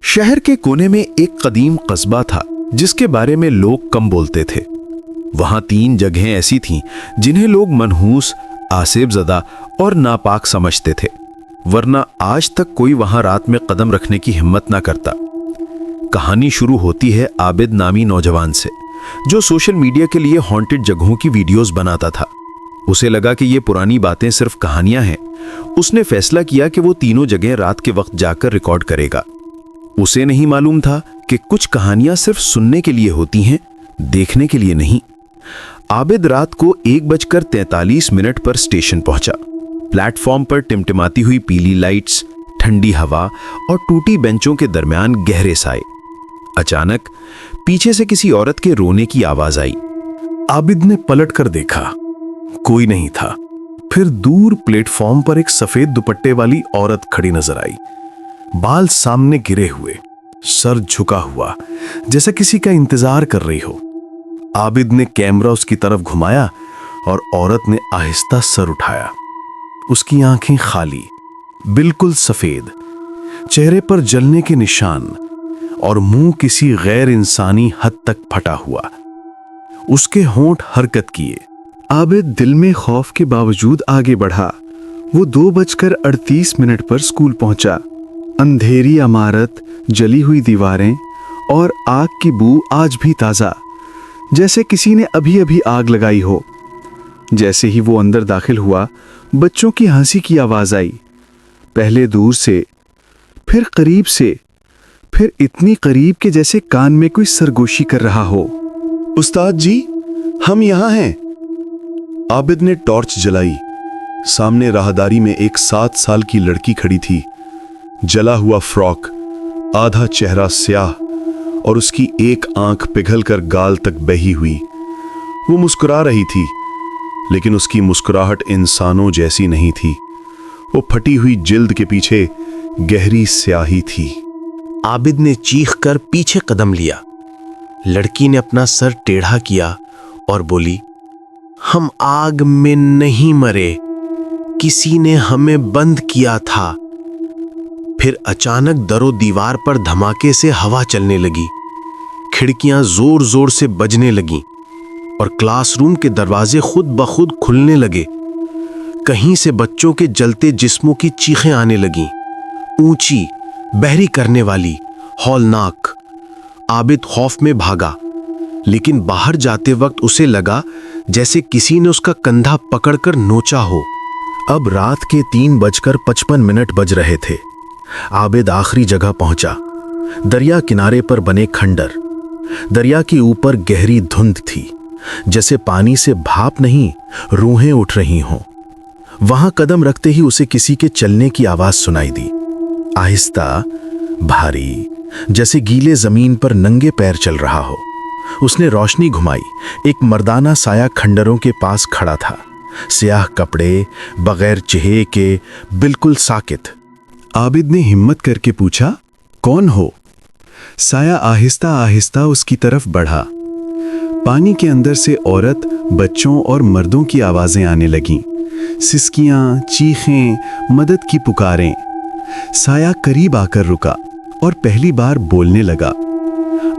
शहर के कोने में एक कदीम कस्बा था जिसके बारे में लोग कम बोलते थे। वहां 3 जगहें ऐसी थीं जिन्हें लोग मनहूस, आसेबज़दा और नापाक समझते थे, वरना आज तक कोई वहां रात में कदम रखने की हिम्मत ना करता। कहानी शुरू होती है आबिद नामी नौजवान से, जो सोशल मीडिया के लिए हॉन्टेड जगहों की वीडियोस बनाता था। उसे लगा कि ये पुरानी बातें सिर्फ कहानियां हैं। उसने फैसला किया कि वो तीनों जगह रात के वक्त जाकर रिकॉर्ड करेगा। उसे नहीं मालूम था कि कुछ कहानियां सिर्फ सुनने के लिए होती हैं, देखने के लिए नहीं। आबिद रात को 1:43 पर स्टेशन पहुंचा। प्लेटफॉर्म पर टिमटिमाती हुई पीली लाइट्स, ठंडी हवा और टूटी बेंचों के दरमियान गहरे साए। अचानक पीछे से किसी औरत के रोने की आवाज आई। आबिद ने पलट कर देखा, कोई नहीं था। फिर दूर प्लेटफॉर्म पर एक सफेद दुपट्टे वाली औरत खड़ी नजर आई, बाल सामने गिरे हुए, सर झुका हुआ, जैसे किसी का इंतजार कर रही हो। आबिद ने कैमरा उसकी तरफ घुमाया और औरत ने आहिस्ता सर उठाया। उसकी आंखें खाली, बिल्कुल सफेद, चेहरे पर जलने के निशान और मुंह किसी गैर इंसानी हद तक फटा हुआ। उसके होंठ हरकत किए। आबिद दिल में खौफ के बावजूद आगे बढ़ा। वो 2:38 पर स्कूल पहुंचा। अंधेरी इमारत, जली हुई दीवारें और आग की बू आज भी ताज़ा, जैसे किसी ने अभी अभी आग लगाई हो। जैसे ही वो अंदर दाखिल हुआ, बच्चों की हंसी की आवाज़ आई। पहले दूर से, फिर करीब से, फिर इतनी करीब कि जैसे कान में कोई सरगोशी कर रहा हो। उस्ताद जी, हम यहाँ हैं। आबिद ने टॉर्च जलाई। सामने राहदारी में एक 7 साल की लड़की खड़ी थी। जला हुआ फ्रॉक, आधा चेहरा स्याह और उसकी एक आंख पिघलकर गाल तक बही हुई। वो मुस्कुरा रही थी, लेकिन उसकी मुस्कुराहट इंसानों जैसी नहीं थी। वो फटी हुई जिल्द के पीछे गहरी स्याही थी। आबिद ने चीख कर पीछे कदम लिया। लड़की ने अपना सर टेढ़ा किया और बोली, हम आग में नहीं मरे, किसी ने हमें बंद किया था। फिर अचानक दरो दीवार पर धमाके से हवा चलने लगी। खिड़कियां जोर जोर से बजने लगीं और क्लासरूम के दरवाजे खुद ब खुद खुलने लगे। कहीं से बच्चों के जलते जिस्मों की चीखें आने लगीं, ऊंची, बहरी करने वाली, हौलनाक। आबिद खौफ में भागा, लेकिन बाहर जाते वक्त उसे लगा जैसे किसी ने उसका कंधा पकड़कर नोचा हो। अब रात के 3:55 बज रहे थे। आबिद आखिरी जगह पहुंचा, दरिया किनारे पर बने खंडर। दरिया के ऊपर गहरी धुंध थी, जैसे पानी से भाप नहीं, रूहें उठ रही हों। वहां कदम रखते ही उसे किसी के चलने की आवाज सुनाई दी, आहिस्ता, भारी, जैसे गीले जमीन पर नंगे पैर चल रहा हो। उसने रोशनी घुमाई। एक मर्दाना साया खंडरों के पास खड़ा था, स्याह कपड़े, बगैर चेहरे के, बिल्कुल साकित। आबिद ने हिम्मत करके पूछा, कौन हो? साया आहिस्ता आहिस्ता उसकी तरफ बढ़ा। पानी के अंदर से औरत, बच्चों और मर्दों की आवाजें आने लगीं, सिसकियां, चीखें, मदद की पुकारें। साया करीब आकर रुका और पहली बार बोलने लगा।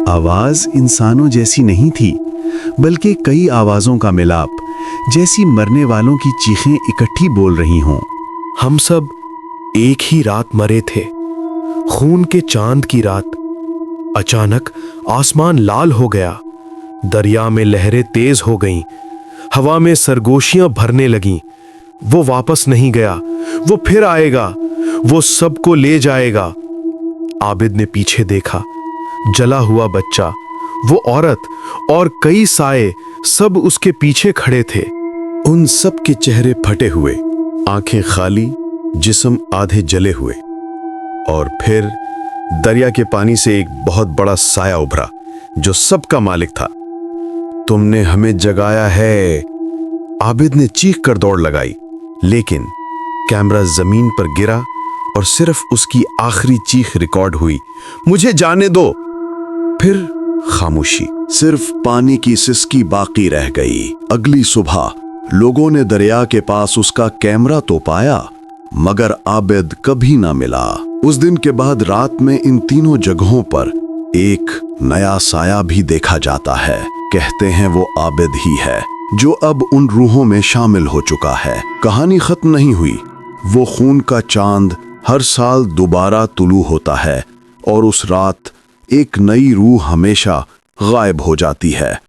आवाज इंसानों जैसी नहीं थी, बल्कि कई आवाजों का मिलाप, जैसी मरने वालों की चीखें इकट्ठी बोल रही हों। हम सब एक ही रात मरे थे, खून के चांद की रात। अचानक आसमान लाल हो गया, दरिया में लहरें तेज हो गईं, हवा में सरगोशियां भरने लगीं। वो वापस नहीं गया, वो फिर आएगा, वो सबको ले जाएगा। आबिद ने पीछे देखा, जला हुआ बच्चा, वो औरत और कई साए सब उसके पीछे खड़े थे। उन सब के चेहरे फटे हुए, आंखें खाली, जिस्म आधे जले हुए। और फिर दरिया के पानी से एक बहुत बड़ा साया उभरा जो सबका मालिक था। तुमने हमें जगाया है। आबिद ने चीख कर दौड़ लगाई, लेकिन कैमरा जमीन पर गिरा और सिर्फ उसकी आखिरी चीख रिकॉर्ड हुई, मुझे जाने दो। फिर खामोशी, सिर्फ पानी की सिसकी बाकी रह गई। अगली सुबह लोगों ने दरिया के पास उसका कैमरा तो पाया, मगर आबिद कभी ना मिला। उस दिन के बाद रात में इन तीनों जगहों पर एक नया साया भी देखा जाता है। कहते हैं वो आबिद ही है जो अब उन रूहों में शामिल हो चुका है। कहानी खत्म नहीं हुई। वो खून का चांद हर साल दोबारा तुलू होता है और उस रात एक नई रूह हमेशा गायब हो जाती है।